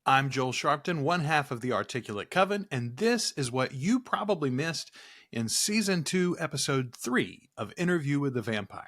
I'm Joel Sharpton, one half of the Articulate Coven, and this is what you probably missed in Season 2, Episode 3 of Interview with the Vampire.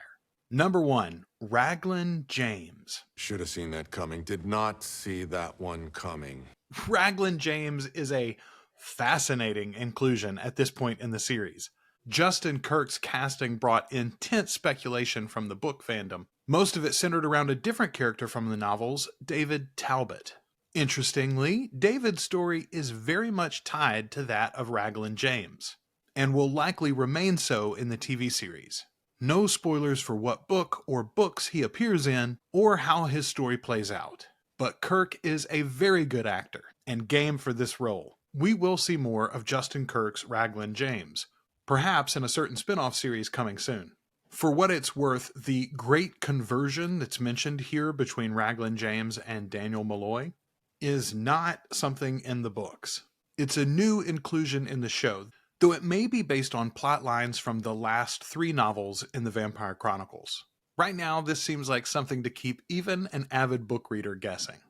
Number 1, Raglan James. Should have seen that coming. Did not see that one coming. Raglan James is a fascinating inclusion at this point in the series. Justin Kirk's casting brought intense speculation from the book fandom. Most of it centered around a different character from the novels, David Talbot. Interestingly, David's story is very much tied to that of Raglan James, and will likely remain so in the TV series. No spoilers for what book or books he appears in, or how his story plays out. But Kirk is a very good actor, and game for this role. We will see more of Justin Kirk's Raglan James, perhaps in a certain spin-off series coming soon. For what it's worth, the great conversion that's mentioned here between Raglan James and Daniel Malloy is not something in the books. It's a new inclusion in the show, though it may be based on plot lines from the last 3 novels in the Vampire Chronicles. Right now, this seems like something to keep even an avid book reader guessing.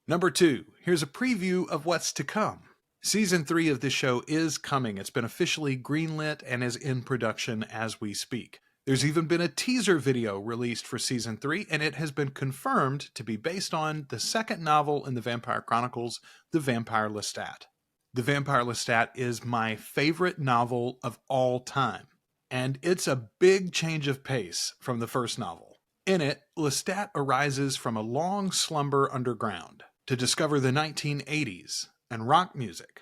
Number 2, here's a preview of what's to come. Season 3 of this show is coming. It's been officially greenlit and is in production as we speak. There's even been a teaser video released for Season 3, and it has been confirmed to be based on the second novel in the Vampire Chronicles, The Vampire Lestat. The Vampire Lestat is my favorite novel of all time, and it's a big change of pace from the first novel. In it, Lestat arises from a long slumber underground to discover the 1980s and rock music,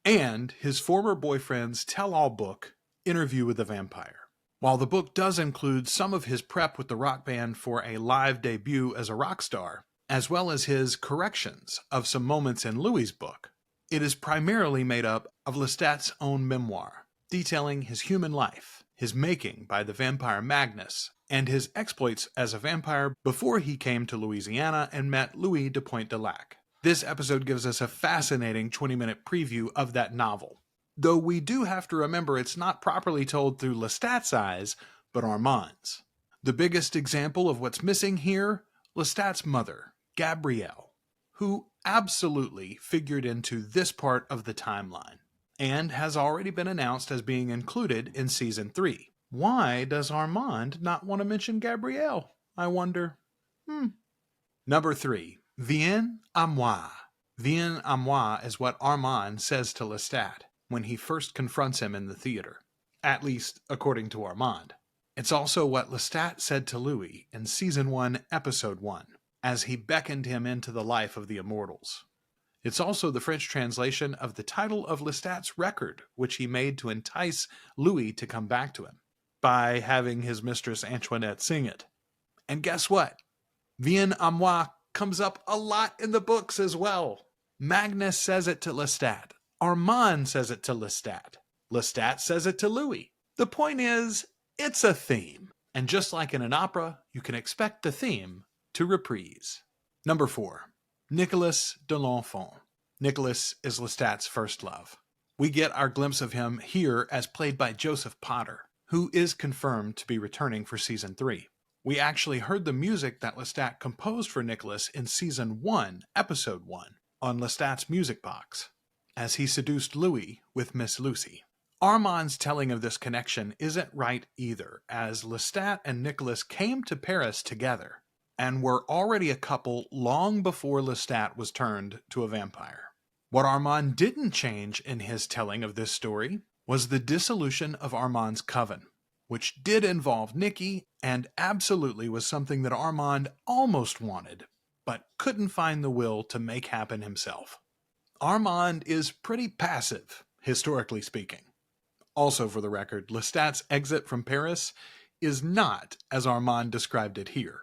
and his former boyfriend's tell-all book, Interview with the Vampire. While the book does include some of his prep with the rock band for a live debut as a rock star, as well as his corrections of some moments in Louis' book, it is primarily made up of Lestat's own memoir, detailing his human life, his making by the vampire Magnus, and his exploits as a vampire before he came to Louisiana and met Louis de Pointe-de-Lac. This episode gives us a fascinating 20-minute preview of that novel, though we do have to remember it's not properly told through Lestat's eyes, but Armand's. The biggest example of what's missing here, Lestat's mother, Gabrielle, who absolutely figured into this part of the timeline, and has already been announced as being included in Season 3. Why does Armand not want to mention Gabrielle, I wonder? Number 3, Viens à moi. Viens à moi is what Armand says to Lestat when he first confronts him in the theater, at least according to Armand. It's also what Lestat said to Louis in Season 1, Episode 1, as he beckoned him into the life of the immortals. It's also the French translation of the title of Lestat's record, which he made to entice Louis to come back to him, by having his mistress Antoinette sing it. And guess what? Viens à moi comes up a lot in the books as well. Magnus says it to Lestat. Armand says it to Lestat. Lestat says it to Louis. The point is, it's a theme. And just like in an opera, you can expect the theme to reprise. Number 4, Nicolas de l'Enfant. Nicolas is Lestat's first love. We get our glimpse of him here as played by Joseph Potter, who is confirmed to be returning for Season 3. We actually heard the music that Lestat composed for Nicolas in Season 1, Episode 1, on Lestat's music box, as he seduced Louis with Miss Lucy. Armand's telling of this connection isn't right either, as Lestat and Nicolas came to Paris together, and were already a couple long before Lestat was turned to a vampire. What Armand didn't change in his telling of this story was the dissolution of Armand's coven, which did involve Nikki and absolutely was something that Armand almost wanted, but couldn't find the will to make happen himself. Armand is pretty passive, historically speaking. Also, for the record, Lestat's exit from Paris is not as Armand described it here.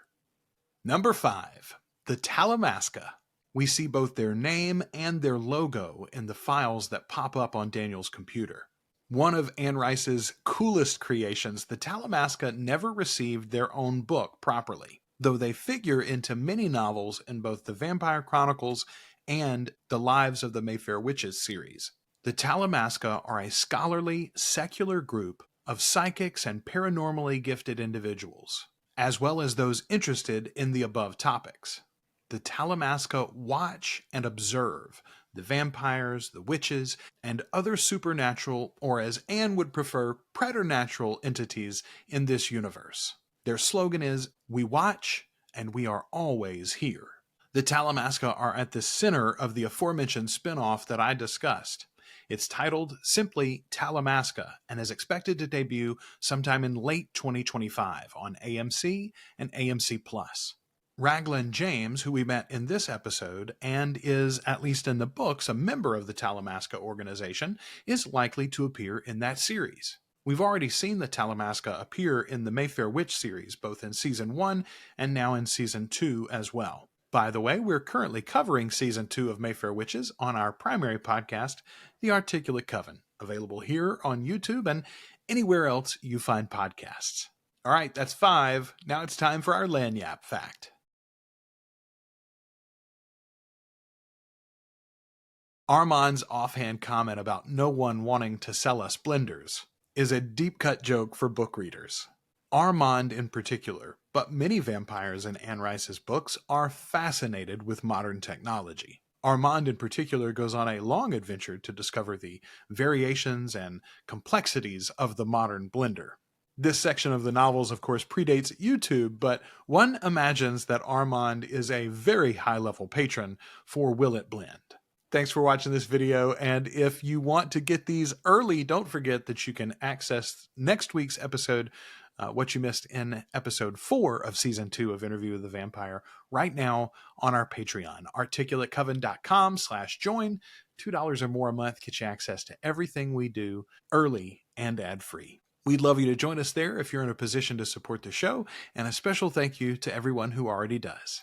Number 5, the Talamasca. We see both their name and their logo in the files that pop up on Daniel's computer. One of Anne Rice's coolest creations, the Talamasca never received their own book properly, though they figure into many novels in both the Vampire Chronicles and the Lives of the Mayfair Witches series. The Talamasca are a scholarly, secular group of psychics and paranormally gifted individuals, as well as those interested in the above topics. The Talamasca watch and observe the vampires, the witches, and other supernatural, or as Anne would prefer, preternatural entities in this universe. Their slogan is, "We watch and we are always here." The Talamasca are at the center of the aforementioned spin-off that I discussed. It's titled simply Talamasca and is expected to debut sometime in late 2025 on AMC and AMC+. Raglan James, who we met in this episode and is, at least in the books, a member of the Talamasca organization, is likely to appear in that series. We've already seen the Talamasca appear in the Mayfair Witch series, both in Season 1 and now in Season 2 as well. By the way, we're currently covering Season 2 of Mayfair Witches on our primary podcast, The Articulate Coven, available here on YouTube and anywhere else you find podcasts. All right, that's 5. Now it's time for our Lanyap fact. Armand's offhand comment about no one wanting to sell us blenders is a deep-cut joke for book readers. Armand in particular, but many vampires in Anne Rice's books are fascinated with modern technology. Armand in particular goes on a long adventure to discover the variations and complexities of the modern blender. This section of the novels, of course, predates YouTube, but one imagines that Armand is a very high-level patron for Will It Blend. Thanks for watching this video, and if you want to get these early, don't forget that you can access next week's episode, what you missed in episode 4 of season 2 of Interview with the Vampire, right now on our Patreon, articulatecoven.com/join. $2 or more a month gets you access to everything we do early and ad-free. We'd love you to join us there if you're in a position to support the show, and a special thank you to everyone who already does.